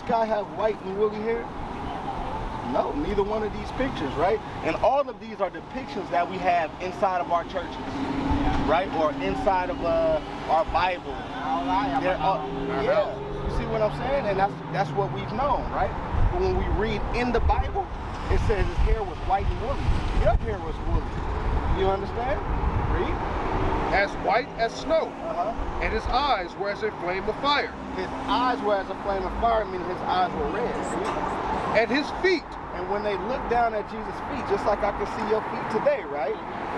this guy have white and woolly hair? No, neither one of these pictures, right? And all of these are depictions that we have inside of our churches, right? Or inside of our Bible. Yeah, you see what I'm saying? And that's what we've known, right? But when we read in the Bible, it says his hair was white and woolly. Your hair was woolly. You understand? Read. As white as snow, and his eyes were as a flame of fire. His eyes were as a flame of fire, meaning his eyes were red. And his feet. And when they looked down at Jesus' feet, just like I can see your feet today, right?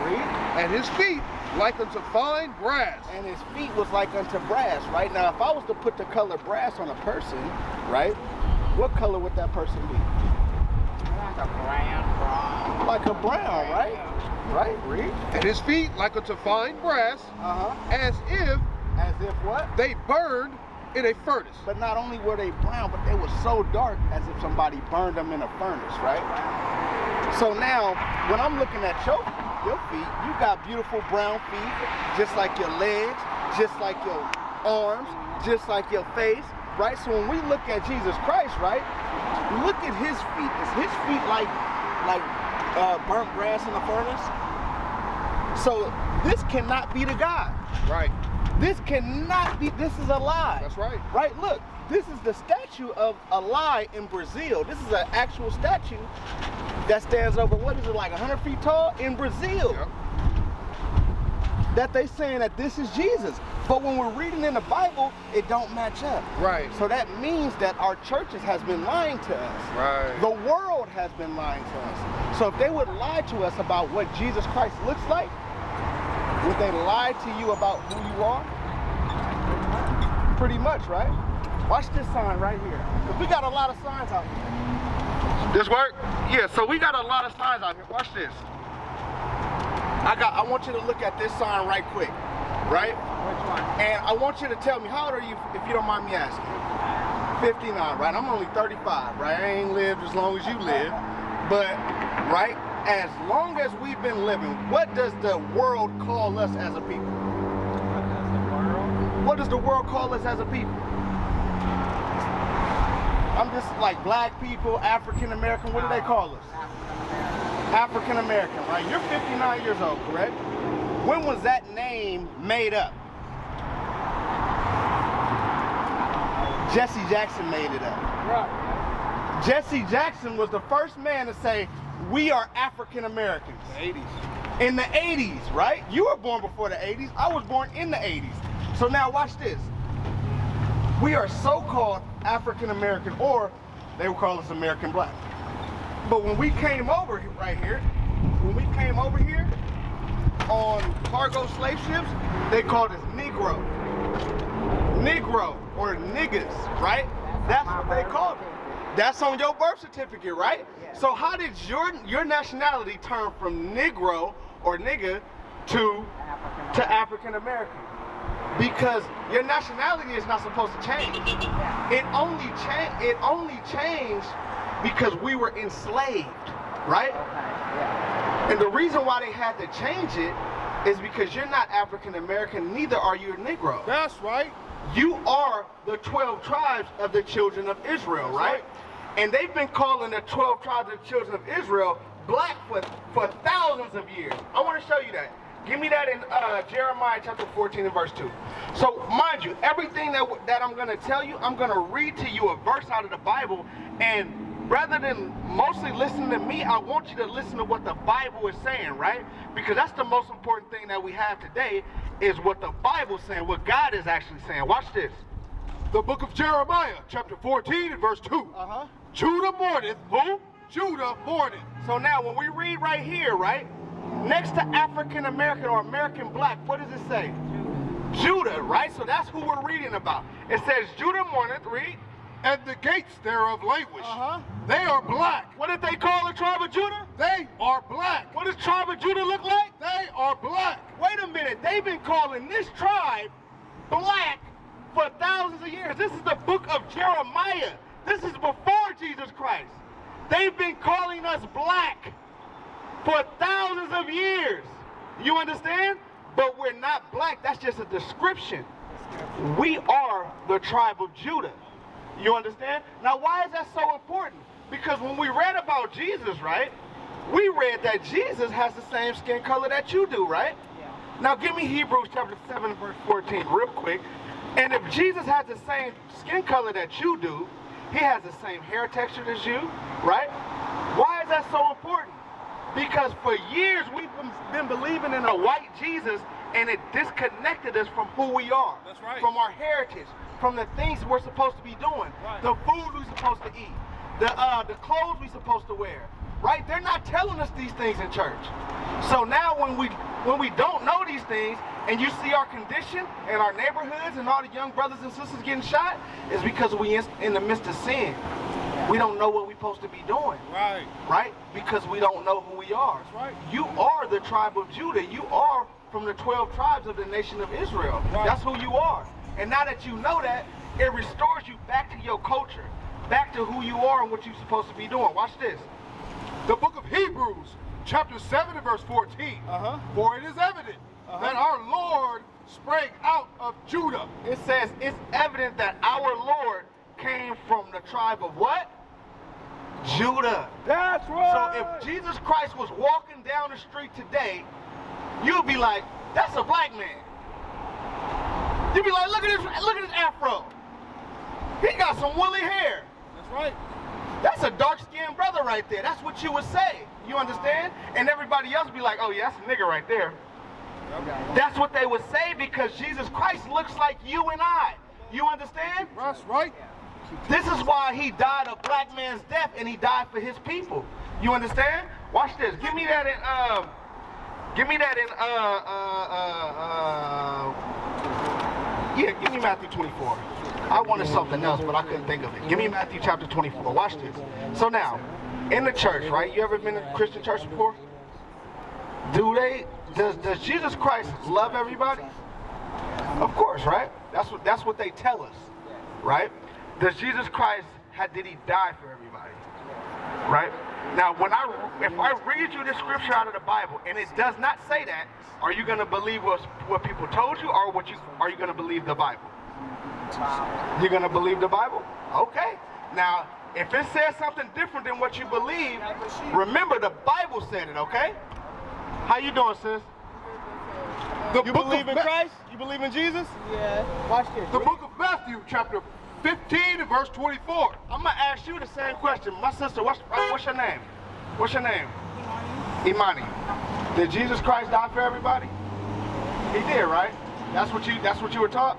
Read. And his feet like unto fine brass. And his feet was like unto brass, right? Now, if I was to put the color brass on a person, right? What color would that person be? Like a brown. Like a brown, right? Right, read. And his feet like unto fine brass, as if what? They burned in a furnace. But not only were they brown, but they were so dark as if somebody burned them in a furnace, right? So now, when I'm looking at your feet, you got beautiful brown feet, just like your legs, just like your arms, just like your face, right? So when we look at Jesus Christ, right, look at his feet. Is his feet like burnt grass in a furnace? So this cannot be the God. Right. This cannot be, this is a lie. That's right. Right, look, this is the statue of a lie in Brazil. This is an actual statue that stands over, what is it, like 100 feet tall in Brazil. Yep. That they saying that this is Jesus. But when we're reading in the Bible, it don't match up. Right. So that means that our churches has been lying to us. Right. The world has been lying to us. So if they would lie to us about what Jesus Christ looks like, would they lie to you about who you are? Pretty much, right? Watch this sign right here. Because we got a lot of signs out here. This work? Yeah, so we got a lot of signs out here. Watch this. I want you to look at this sign right quick, right? Which one? And I want you to tell me, how old are you, if you don't mind me asking? 59, right? I'm only 35, right? I ain't lived as long as you live, but, right? As long as we've been living, what does the world call us as a people? What does the world call us as a people? I'm just like black people, African American, what do they call us? African American, right? You're 59 years old, correct? When was that name made up? Jesse Jackson made it up. Right. Jesse Jackson was the first man to say, we are African Americans. The 80s. In the 80s, right? You were born before the 80s. I was born in the 80s. So now watch this. We are so-called African American, or they would call us American Black. But when we came over right here, on cargo slave ships, they called us Negro. Negro, or niggas, right? That's what they called it. That's on your birth certificate, right? Yeah. So how did your nationality turn from Negro or nigga to African American? Because your nationality is not supposed to change. It only changed because we were enslaved, right? And the reason why they had to change it is because you're not African American, neither are you a Negro. That's right. You are the 12 tribes of the children of Israel, right? And they've been calling the 12 tribes of the children of Israel black for thousands of years. I want to show you that. Give me that in Jeremiah chapter 14 and verse 2. So mind you, everything that I'm going to tell you, I'm going to read to you a verse out of the Bible, and rather than mostly listening to me, I want you to listen to what the Bible is saying, right? Because that's the most important thing that we have today, is what the Bible is saying, what God is actually saying. Watch this. The book of Jeremiah, chapter 14 and verse 2. Judah mourneth. Who? Judah mourneth. So now when we read right here, right, next to African American or American Black, what does it say? Judah, right? So that's who we're reading about. It says Judah mourneth, read. And the gates thereof languish. They are black. What did they call the tribe of Judah? They are black. What does tribe of Judah look like? They are black. Wait a minute, they've been calling this tribe black for thousands of years. This is the book of Jeremiah. This is before Jesus Christ. They've been calling us black for thousands of years. You understand? But we're not black. That's just a description. We are the tribe of Judah. You understand? Now, why is that so important? Because when we read about Jesus, right, we read that Jesus has the same skin color that you do, right? Yeah. Now, give me Hebrews chapter 7, verse 14 real quick. And if Jesus has the same skin color that you do, he has the same hair texture as you, right? Why is that so important? Because for years we've been believing in a white Jesus, and it disconnected us from who we are. That's right. From our heritage, from the things we're supposed to be doing, right. The food we're supposed to eat, the clothes we're supposed to wear, right? They're not telling us these things in church. So now when we don't know these things, and you see our condition in our neighborhoods and all the young brothers and sisters getting shot, is because we in the midst of sin. We don't know what we're supposed to be doing. Right. Right? Because we don't know who we are. That's right. You are the tribe of Judah. You are from the 12 tribes of the nation of Israel. Right. That's who you are. And now that you know that, it restores you back to your culture, back to who you are and what you're supposed to be doing. Watch this. The book of Hebrews, chapter 7 and verse 14. For it is evident that our Lord sprang out of Judah. It says it's evident that our Lord came from the tribe of what? Judah. That's right. So if Jesus Christ was walking down the street today, you'll be like, that's a black man. You'll be like, look at this afro. He got some woolly hair. That's right. That's a dark-skinned brother right there. That's what you would say. You understand? And everybody else be like, oh yeah, that's a nigga right there. That's what they would say because Jesus Christ looks like you and I. You understand? That's right. This is why he died a black man's death, and he died for his people. You understand? Watch this. Give me that in give me Matthew 24. I wanted something else, but I couldn't think of it. Give me Matthew chapter 24. Watch this. So now, in the church, right? You ever been in a Christian church before? Does Jesus Christ love everybody? Of course, right? That's what they tell us, right? Does Jesus Christ did he die for everybody? Right? Now, if I read you this scripture out of the Bible and it does not say that, are you going to believe what people told you, or are you going to believe the Bible? You're going to believe the Bible? Okay. Now, if it says something different than what you believe, remember the Bible said it, okay? How you doing, sis? You believe in Christ? You believe in Jesus? Yeah. Watch this. The book of Matthew, chapter 15 and verse 24. I'm going to ask you the same question. My sister, what's your name? What's your name? Imani. Did Jesus Christ die for everybody? He did, right? That's what you were taught?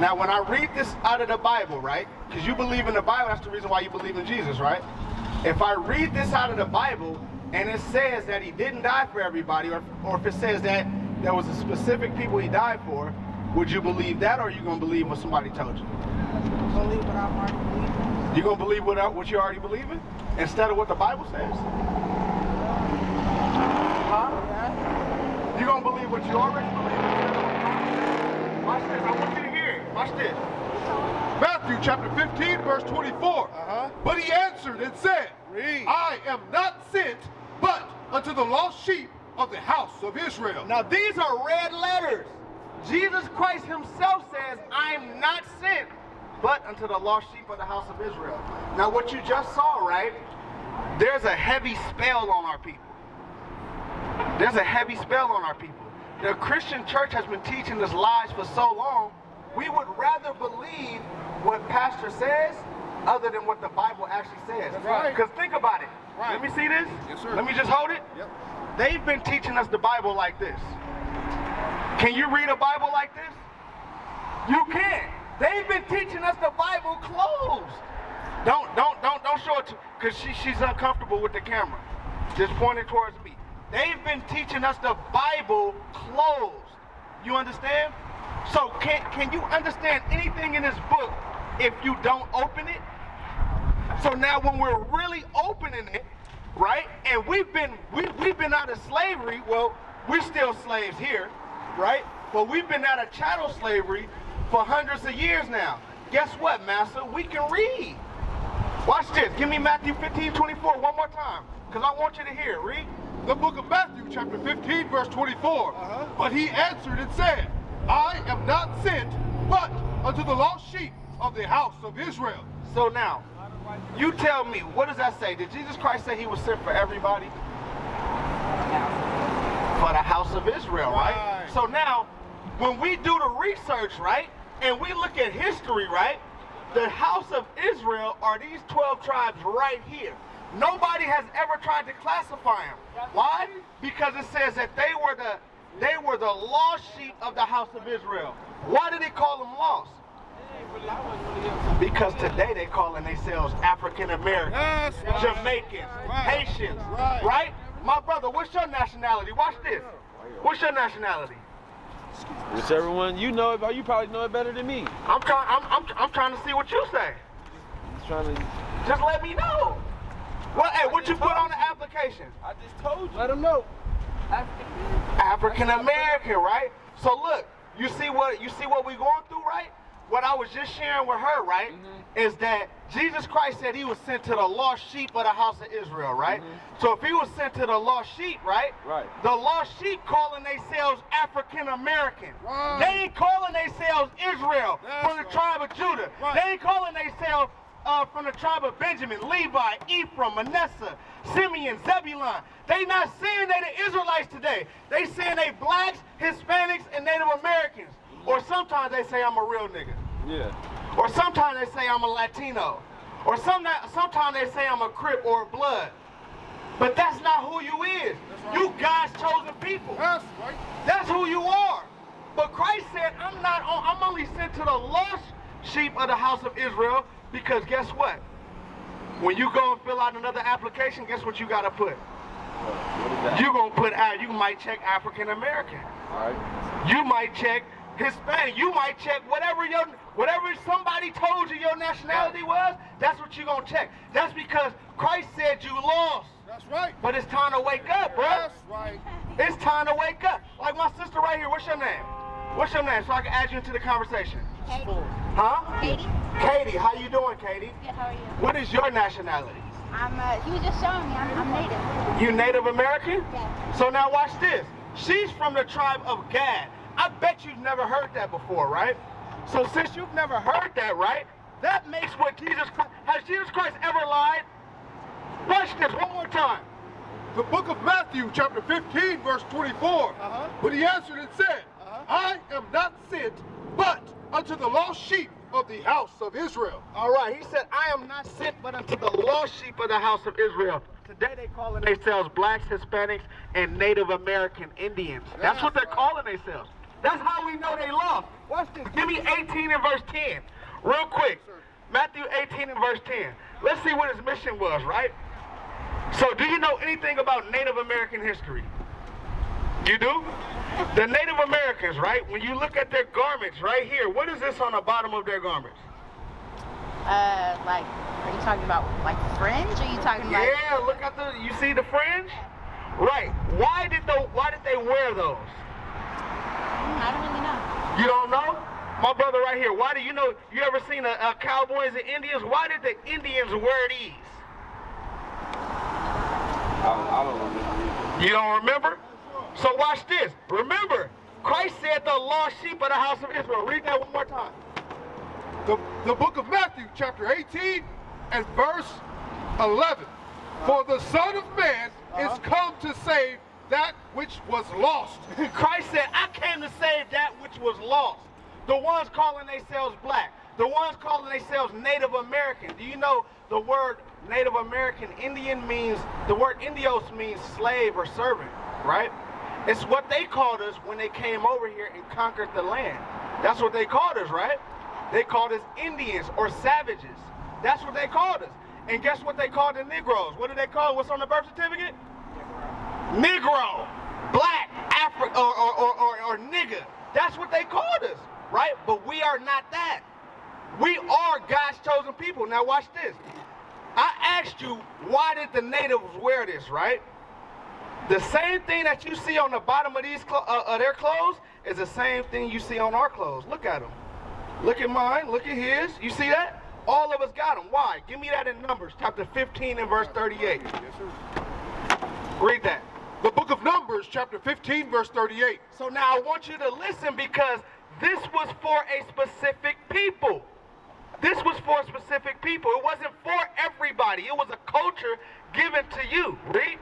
Now, when I read this out of the Bible, right? Because you believe in the Bible, that's the reason why you believe in Jesus, right? If I read this out of the Bible and it says that he didn't die for everybody, or if it says that there was a specific people he died for, would you believe that, or are you going to believe what somebody told you? Believe what I'm already believing. You going to believe what you already believe in instead of what the Bible says? Huh? Yeah. You going to believe what you already believe in? Watch this. I want you to hear it. Watch this. Matthew chapter 15, verse 24. But he answered and said, I am not sent but unto the lost sheep of the house of Israel. Now these are red letters. Jesus Christ himself says, I'm not sent but unto the lost sheep of the house of Israel. Now what you just saw, right? There's a heavy spell on our people. There's a heavy spell on our people. The Christian church has been teaching us lies for so long, we would rather believe what pastor says other than what the Bible actually says. That's right. Because think about it. Right. Let me see this. Yes, sir. Let me just hold it. Yep. They've been teaching us the Bible like this. Can you read a Bible like this? You can't. They've been teaching us the Bible closed. Don't show it to, because she's uncomfortable with the camera. Just point it towards me. They've been teaching us the Bible closed. You understand? So can you understand anything in this book if you don't open it? So now when we're really opening it, right? And we've been out of slavery. Well, we're still slaves here, right? But we've been out of chattel slavery for hundreds of years now. Guess what, Master? We can read. Watch this. Give me Matthew 15:24 one more time, because I want you to hear it. Read. The book of Matthew chapter 15, verse 24. But he answered and said, I am not sent but unto the lost sheep of the house of Israel. So now, you tell me, what does that say? Did Jesus Christ say he was sent for everybody? For the house of Israel, right? So now, when we do the research, right, and we look at history, right, the house of Israel are these 12 tribes right here. Nobody has ever tried to classify them. Why? Because it says that they were the lost sheep of the house of Israel. Why do they call them lost? Because today they calling themselves African Americans, Jamaicans, Haitians, right? My brother, what's your nationality? Watch this. What's your nationality? Whichever one you know about, you probably know it better than me. I'm trying to see what you say. Just let me know. Well, hey, what you put on the application? I just told you. Let them know. African American, right? So look, you see what we going through, right? What I was just sharing with her, right, is that Jesus Christ said he was sent to the lost sheep of the house of Israel, right? So if he was sent to the lost sheep, right? The lost sheep calling themselves African American. They ain't calling themselves Israel from the tribe of Judah. They ain't calling themselves from the tribe of Benjamin, Levi, Ephraim, Manasseh, Simeon, Zebulon. They not saying they the Israelites today. They saying they blacks, Hispanics, and Native Americans. Or sometimes they say I'm a real nigga. Yeah. Or sometimes they say I'm a Latino. Or sometimes they say I'm a Crip or a Blood. But that's not who you is. You God's chosen people. That's who you are. But Christ said, I'm only sent to the lost sheep of the house of Israel, because guess what? When you go and fill out another application, guess what you gotta put? What is that? You're gonna put out, you might check African American. All right. You might check Hispanic. You might check whatever somebody told you your nationality was, that's what you're gonna check. That's because Christ said you lost. That's right. But it's time to wake up, bro. That's right. It's time to wake up. Like my sister right here, what's your name? What's your name so I can add you into the conversation? Katie. Huh? Katie. Katie, how you doing, Katie? Good, how are you? What is your nationality? He was just showing me, I'm Native. You Native American? Yeah. So now watch this. She's from the tribe of Gad. I bet you've never heard that before, right? So since you've never heard that, right, that makes what Jesus Christ, has Jesus Christ ever lied? Watch this one more time. The book of Matthew, chapter 15, verse 24. But he answered and said, I am not sent, but unto the lost sheep of the house of Israel. All right, he said, I am not sent but unto the lost sheep of the house of Israel. Today they calling themselves blacks, Hispanics, and Native American Indians. That's what they're calling themselves. That's how we know they lost. Watch this. Give me 18 and verse 10. Real quick. Matthew 18 and verse 10. Let's see what his mission was, right? So do you know anything about Native American history? You do? The Native Americans, right? When you look at their garments right here, what is this on the bottom of their garments? Like, are you talking about like fringe? Or are you talking about? Yeah, look at you see the fringe? Right. Why did they wear those? I don't really know. You don't know? My brother right here, why do you know, you ever seen a cowboys and Indians? Why did the Indians wear these? I don't remember. You don't remember? So watch this. Remember, Christ said the lost sheep of the house of Israel. Read that one more time. The book of Matthew, chapter 18 and verse 11. For the Son of Man is come to save that which was lost. Christ said, I came to save that which was lost. The ones calling themselves black. The ones calling themselves Native American. Do you know the word Native American Indian means, the word Indios means slave or servant, right? It's what they called us when they came over here and conquered the land. That's what they called us, right? They called us Indians or savages. That's what they called us. And guess what they called the Negroes? What did they call what's on the birth certificate? Negro, black, African, or nigga. That's what they called us, right? But we are not that. We are God's chosen people. Now watch this. I asked you, why did the natives wear this, right? The same thing that you see on the bottom of these their clothes is the same thing you see on our clothes. Look at them. Look at mine. Look at his. You see that? All of us got them. Why? Give me that in Numbers, chapter 15 and verse 38. Yes, sir. Read that. The book of Numbers, chapter 15, verse 38. So now I want you to listen, because this was for a specific people. This was for specific people. It wasn't for everybody. It was a culture given to you. Read.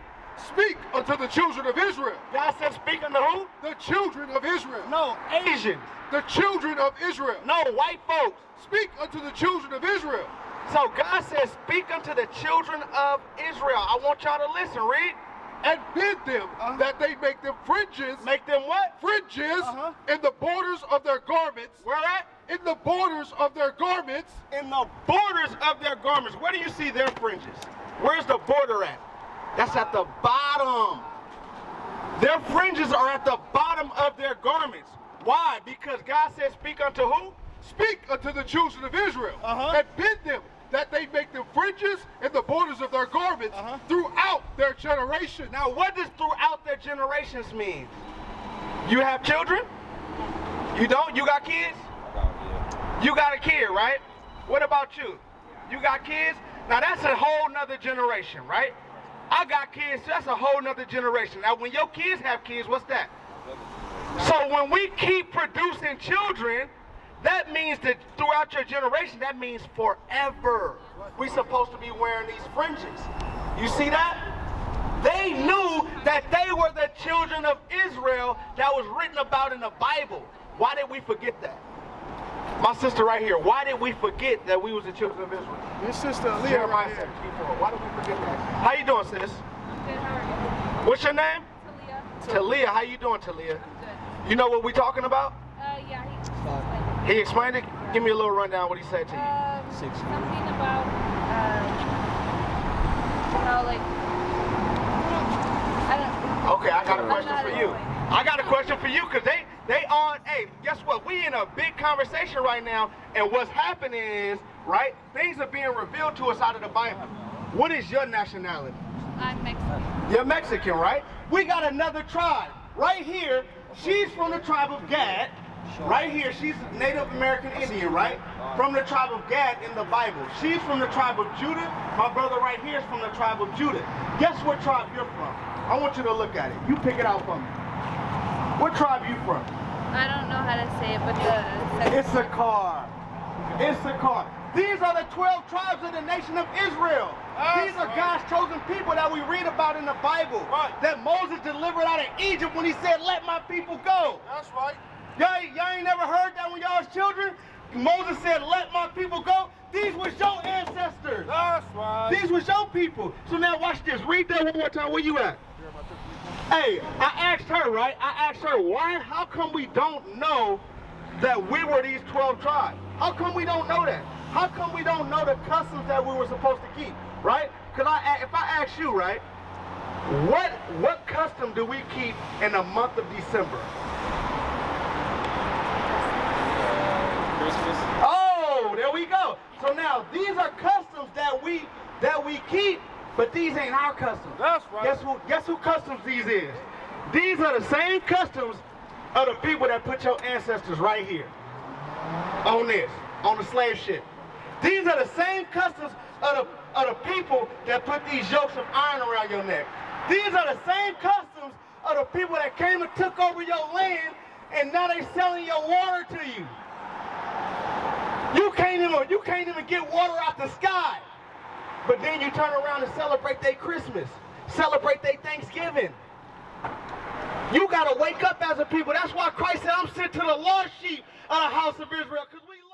Speak unto the children of Israel. God said speak unto who? The children of Israel. No, Asians. The children of Israel. No, white folks. Speak unto the children of Israel. So God says speak unto the children of Israel. I want y'all to listen. Read. And bid them that they make them fringes. Make them what? Fringes in the borders of their garments. Where at? In the borders of their garments. In the borders of their garments. Where do you see their fringes? Where's the border at? That's at the bottom. Their fringes are at the bottom of their garments. Why? Because God says speak unto who? Speak unto the children of Israel. And bid them that they make them fringes in the borders of their garments throughout their generation. Now, what does throughout their generations mean? You have children? You don't? You got kids? You got a kid, right? What about you? You got kids? Now, that's a whole nother generation, right? I got kids, so that's a whole nother generation. Now, when your kids have kids, what's that? So when we keep producing children, that means that throughout your generation, that means forever. We're supposed to be wearing these fringes. You see that? They knew that they were the children of Israel that was written about in the Bible. Why did we forget that? My sister right here, why did we forget that we was the children of Israel? Your sister Leah Jeremiah right here. 17:4. Why did we forget that? How you doing, sis? Good, how are you? What's your name? Talia. Talia. How you doing, Talia? I'm good. You know what we talking about? Yeah, He explained it? Give me a little rundown what he said to you. something about, how, like, I don't Okay, I got a question not for you. explain. I got a question for you because they on, hey, guess what? We in a big conversation right now, and what's happening is, right, things are being revealed to us out of the Bible. What is your nationality? I'm Mexican. You're Mexican, right? We got another tribe. Right here, she's from the tribe of Gad. Right here, she's Native American Indian, right? From the tribe of Gad in the Bible. She's from the tribe of Judah. My brother right here is from the tribe of Judah. Guess what tribe you're from? I want you to look at it. You pick it out for me. What tribe you from? I don't know how to say it, but the Issachar. Issachar. These are the 12 tribes of the nation of Israel. These are God's chosen people that we read about in the Bible. That Moses delivered out of Egypt when he said, let my people go. That's right. Y'all ain't never heard that when y'all was children? Moses said, let my people go. These was your ancestors. That's right. These was your people. So now watch this. Read that one more time. Where you at? Hey, I asked her, right? I asked her, why? How come we don't know that we were these 12 tribes? How come we don't know that? How come we don't know the customs that we were supposed to keep, right? Because if I ask you, right, what custom do we keep in the month of December? Christmas. Oh, there we go. So now these are customs that we keep, but these ain't our customs. That's right. Guess who customs these is? These are the same customs of the people that put your ancestors right here on the slave ship. These are the same customs of the people that put these yokes of iron around your neck. These are the same customs of the people that came and took over your land, and now they selling your water to you. You can't even get water out the sky. But then you turn around and celebrate their Christmas, celebrate their Thanksgiving. You gotta wake up as a people. That's why Christ said, I'm sent to the lost sheep of the house of Israel, because we lost.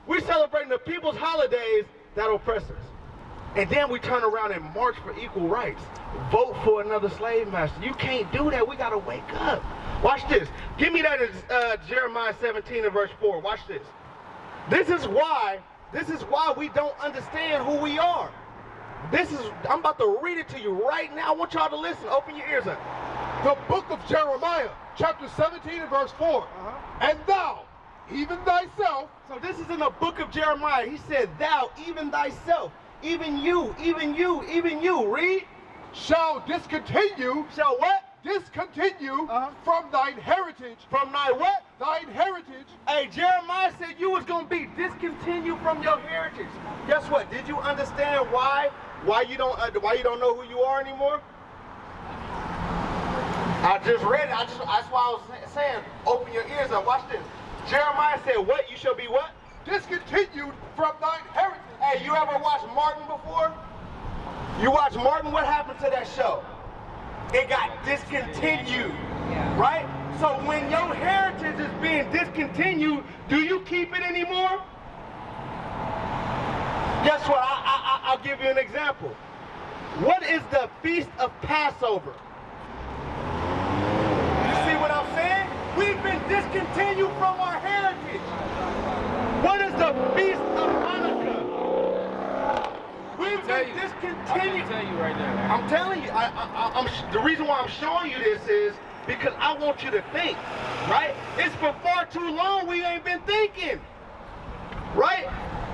We're celebrating the people's holidays that oppress us. And then we turn around and march for equal rights. Vote for another slave master. You can't do that. We got to wake up. Watch this. Give me that in Jeremiah 17 and verse 4. Watch this. This is why we don't understand who we are. I'm about to read it to you right now. I want y'all to listen. Open your ears up. The book of Jeremiah, chapter 17 and verse 4. And thou, even thyself. So this is in the book of Jeremiah. He said, thou, even thyself, even you, even you, even you. Read. Shall discontinue. Shall what? Discontinue from thine heritage. From thy what? Thine heritage. Hey, Jeremiah said you was going to be discontinued from your heritage. Guess what? Did you understand why you don't know who you are anymore? I just read it. That's why I was saying, open your ears up. Watch this. Jeremiah said, what? You shall be what? Discontinued from thine heritage. Hey, you ever watched Martin before? You watch Martin, what happened to that show? It got discontinued, right? So when your heritage is being discontinued, do you keep it anymore? Guess what? I'll give you an example. What is the Feast of Passover? You see what I'm saying? We've been discontinued from our heritage. What is the Feast of Hanukkah? We've been discontinued. I can tell you right now. I'm telling you, the reason why I'm showing you this is because I want you to think, right? It's for far too long we ain't been thinking, right?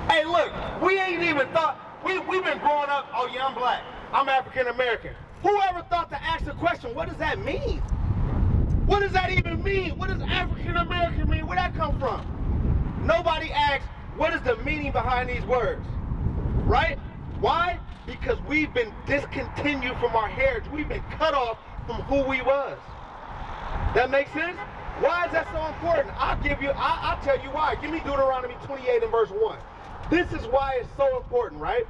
Hey, look, we ain't even thought, we've been growing up, oh yeah, I'm black, I'm African American. Whoever thought to ask the question, what does that mean? What does that even mean? What does African American mean? Where'd that come from? Nobody asks, what is the meaning behind these words, right? Why? Because we've been discontinued from our heritage. We've been cut off from who we was. That makes sense? Why is that so important? I'll tell you why. Give me Deuteronomy 28 and verse 1. This is why it's so important, right?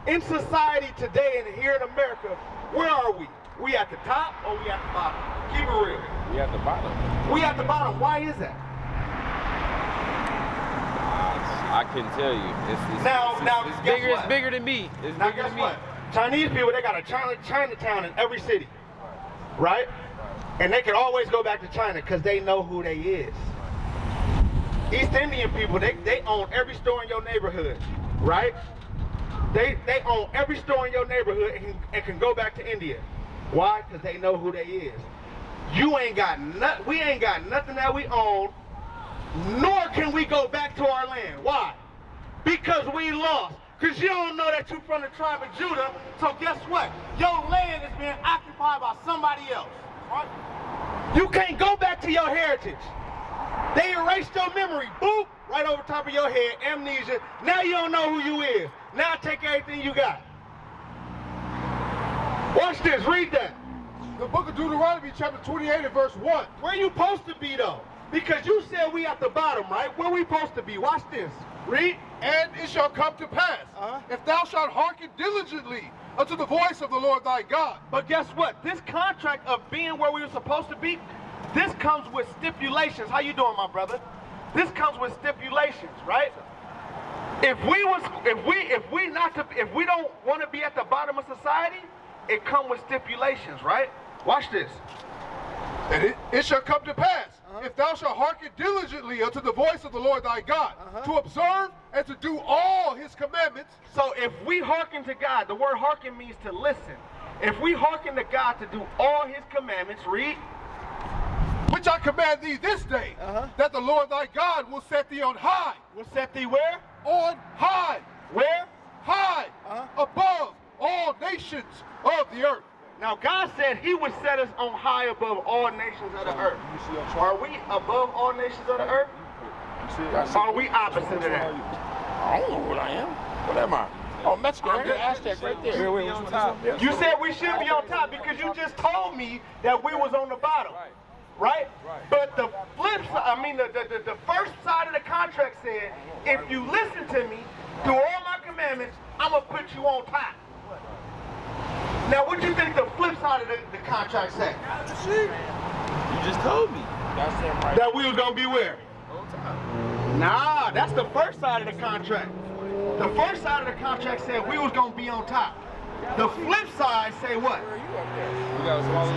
In society today and here in America, where are we? We at the top or we at the bottom? Keep it real. We at the bottom. We at the bottom. Why is that? I couldn't tell you. It's guess bigger. what? It's bigger than me. It's Now bigger guess than me. what? Chinese people, they got a Chinatown in every city, right? And they can always go back to China because they know who they is. East Indian people, they own every store in your neighborhood, right? They own every store in your neighborhood and can go back to India. Why? Because they know who they is. We ain't got nothing that we own, nor can we go back to our land. Why? Because we lost. Because you don't know that you're from the tribe of Judah, so guess what? Your land is being occupied by somebody else. Right? You can't go back to your heritage. They erased your memory. Boop! Right over top of your head. Amnesia. Now you don't know who you is. Now take everything you got. Watch this. Read that. The book of Deuteronomy chapter 28 and verse 1. Where you supposed to be though? Because you said we at the bottom, right? Where we supposed to be? Watch this. Read. And it shall come to pass, if thou shalt hearken diligently unto the voice of the Lord thy God. But guess what? This contract of being where we were supposed to be, this comes with stipulations. How you doing, my brother? This comes with stipulations, right? If we don't want to be at the bottom of society, it comes with stipulations, right? Watch this. And it shall come to pass, if thou shalt hearken diligently unto the voice of the Lord thy God, to observe and to do all his commandments. So if we hearken to God, the word hearken means to listen. If we hearken to God to do all his commandments, read. Which I command thee this day, that the Lord thy God will set thee on high. Will set thee where? On high. Where? High. Above all nations of the earth. Now God said he would set us on high above all nations of the earth. Are we above all nations of the earth? Are we opposite of that? I don't know what I am. What am I? Oh, Mexican. I'm the Aztec right there. Wait, on top. You said we should be on top because you just told me that we was on the bottom. Right? But the flip side, the first side of the contract said, if you listen to me, do all my commandments, I'm going to put you on top. Now, what do you think the flip side of the contract said? You just told me. That's him right. That we was going to be where? On top. Nah, that's the first side of the contract. The first side of the contract said we was going to be on top. The flip side say what? We got to swallow.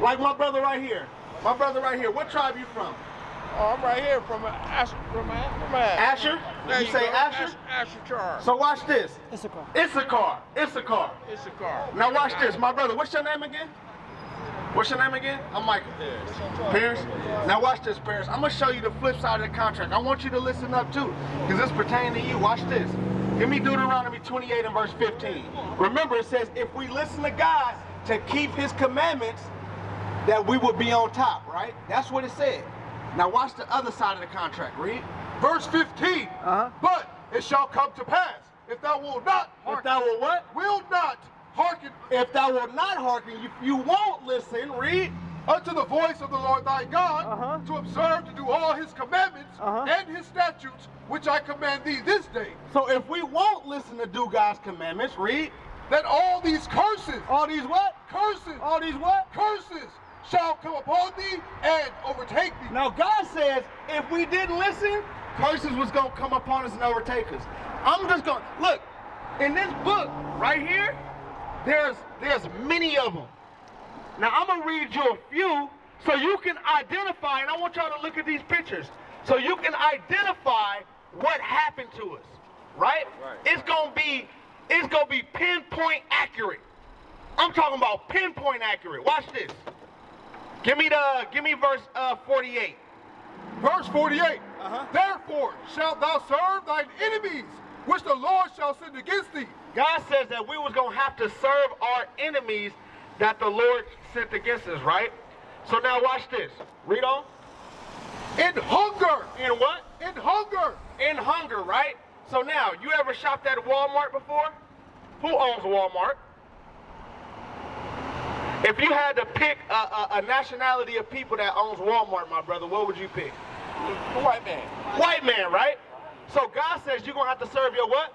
Like my brother right here. My brother right here. What tribe you from? Oh, I'm right here from Asher. Asher? There You say go. Asher? Issachar. So watch this. Issachar. Issachar. Issachar. Now watch this. My brother, what's your name again? What's your name again? I'm Michael. Parents? Now watch this, parents. I'm going to show you the flip side of the contract. I want you to listen up too, because it's pertaining to you. Watch this. Give me Deuteronomy 28 and verse 15. Remember, it says, if we listen to God to keep his commandments, that we will be on top, right? That's what it said. Now watch the other side of the contract. Read. Verse 15. But it shall come to pass, if thou wilt not hearken. If thou will what? Will not hearken. If thou will not hearken, you won't listen. Read. Unto the voice of the Lord thy God, to observe to do all his commandments and his statutes, which I command thee this day. So if we won't listen to do God's commandments, read. That all these curses. All these what? Curses. All these what? Curses shall come upon thee and overtake thee. Now God says if we didn't listen, curses was going to come upon us and overtake us. I'm just going to, look, in this book right here, there's many of them. Now I'm going to read you a few so you can identify, and I want y'all to look at these pictures, so you can identify what happened to us, right? It's going to be pinpoint accurate. I'm talking about pinpoint accurate. Watch this. Give me verse 48. Verse 48. Therefore shalt thou serve thine enemies, which the Lord shall send against thee. God says that we was going to have to serve our enemies that the Lord sent against us, right? So now watch this. Read on. In hunger. In what? In hunger. In hunger, right? So now, you ever shopped at Walmart before? Who owns Walmart? If you had to pick a nationality of people that owns Walmart, my brother, what would you pick? The white man. White man, right? So God says you're going to have to serve your what?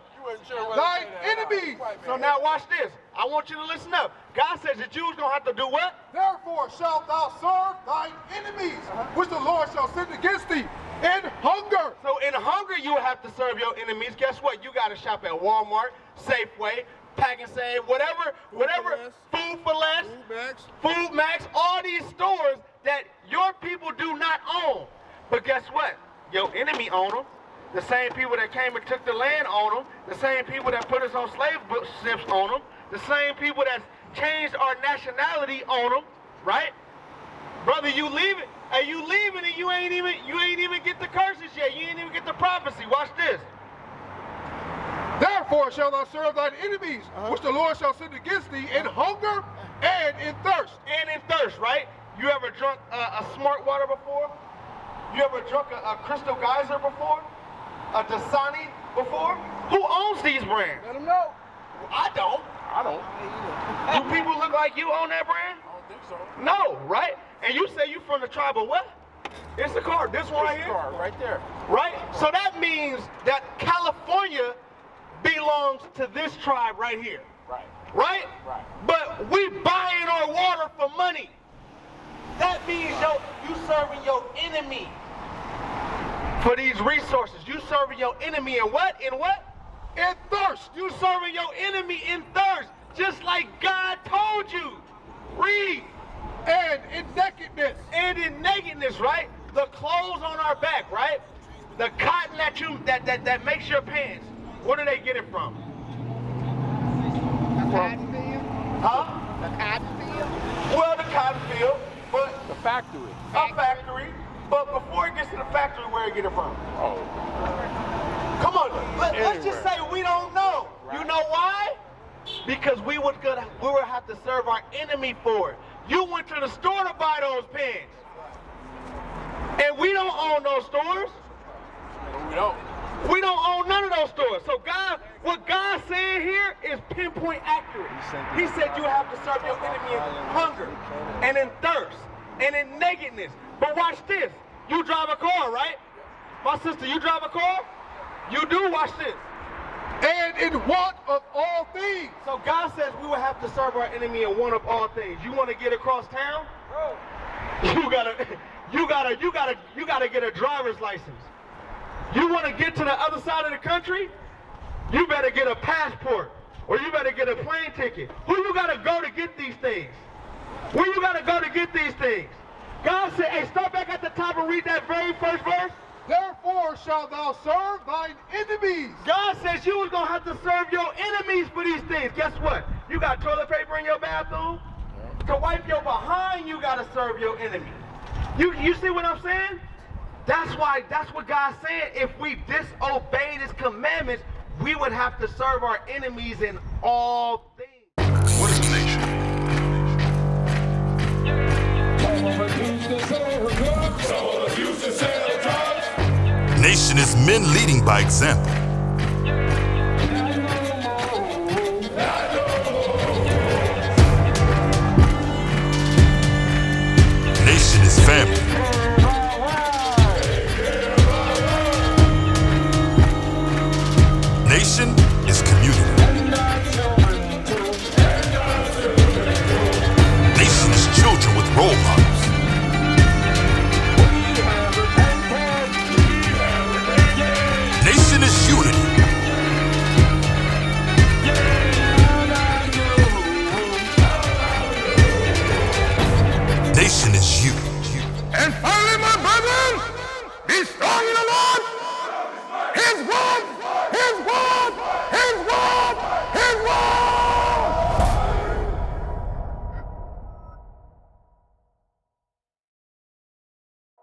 Thine enemies. So now watch this. I want you to listen up. God says that you was going to have to do what? Therefore shalt thou serve thine enemies, which the Lord shall send against thee, in hunger. So in hunger you have to serve your enemies. Guess what? You got to shop at Walmart, Safeway, Pack and Save, whatever, Food for Less, Food Max, all these stores that your people do not own. But guess what? Your enemy own them. The same people that came and took the land own them. The same people that put us on slave ships own them. The same people that changed our nationality own them, right? Brother, you leaving, and you leaving, and you ain't even get the curses yet. You ain't even get the prophecy. Watch this. Therefore shalt thou serve thine enemies, which the Lord shall send against thee, in hunger and in thirst. And in thirst, right? You ever drunk a smart water before? You ever drunk a Crystal Geyser before? A Dasani before? Who owns these brands? Let them know. I don't. I don't. Do people look like you own that brand? I don't think so. No, right? And you say you from the tribe of what? Issachar, this one right here? Right there. Right? So that means that California belongs to this tribe right here. Right. Right? Right. But we buying our water for money. That means you serving your enemy for these resources. You serving your enemy in what? In what? In thirst. You serving your enemy in thirst, just like God told you. Read. And in nakedness. And in nakedness, right? The clothes on our back, right? The cotton that makes your pants. Where do they get it from? The cotton field. Huh? The cotton field. Well, the cotton field, but The factory. a factory. But before it gets to the factory, where it get it from? Oh. Come on, let's just say we don't know. Right. You know why? Because we would have to serve our enemy for it. You went to the store to buy those pants, and we don't own those stores. We don't. We don't own none of those stores. So what God's saying here is pinpoint accurate. He said you have to serve your enemy in hunger and in thirst and in nakedness. But watch this. You drive a car, right? My sister, you drive a car? You do? Watch this. And in want of all things. So God says we will have to serve our enemy in want of all things. You want to get across town? You gotta get a driver's license. You want to get to the other side of the country? You better get a passport, or you better get a plane ticket. Who you gotta go to get these things? Where you gotta go to get these things? God said, hey, start back at the top and read that very first verse. Therefore shalt thou serve thine enemies. God says you was gonna have to serve your enemies for these things. Guess what? You got toilet paper in your bathroom? To wipe your behind, you gotta serve your enemy. You see what I'm saying? That's what God's saying. If we disobeyed his commandments, we would have to serve our enemies in all things. What is a nation? Nation is men leading by example. Nation is family. Nation is community. Nation is children with role models. Nation is unity. Nation is you. And finally, my brethren, be strong in the Lord. His word, his word.